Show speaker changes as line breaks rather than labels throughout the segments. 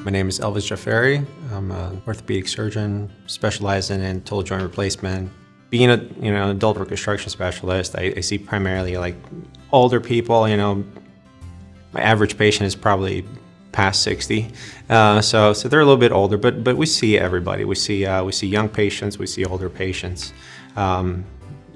My name is Elvis Xhaferi. I'm an orthopedic surgeon specializing in total joint replacement. Being an adult reconstruction specialist, I see primarily like older people. My average patient is probably past 60, so they're a little bit older. But we see everybody. We see young patients. We see older patients,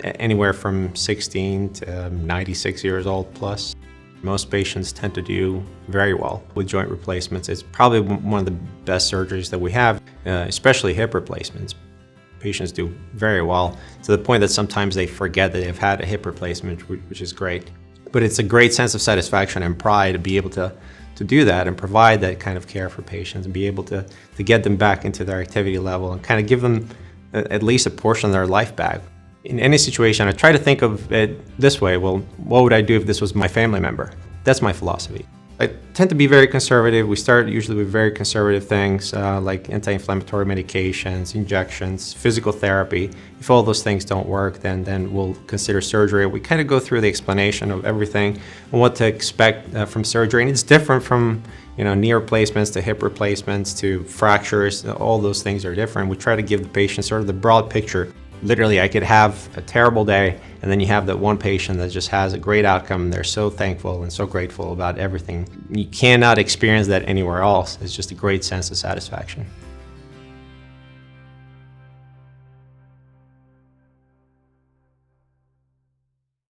anywhere from 16 to 96 years old plus. Most patients tend to do very well with joint replacements. It's probably one of the best surgeries that we have, especially hip replacements. Patients do very well to the point that sometimes they forget that they've had a hip replacement, which is great. But it's a great sense of satisfaction and pride to be able to do that and provide that kind of care for patients and be able to get them back into their activity level and kind of give them at least a portion of their life back. In any situation, I try to think of it this way: well, what would I do if this was my family member? That's my philosophy. I tend to be very conservative. We start usually with very conservative things like anti-inflammatory medications, injections, physical therapy. If all those things don't work, then we'll consider surgery. We kind of go through the explanation of everything and what to expect from surgery. And it's different from knee replacements to hip replacements to fractures. All those things are different. We try to give the patient sort of the broad picture. Literally, I could have a terrible day, and then you have that one patient that just has a great outcome. They're so thankful and so grateful about everything. You cannot experience that anywhere else. It's just a great sense of satisfaction.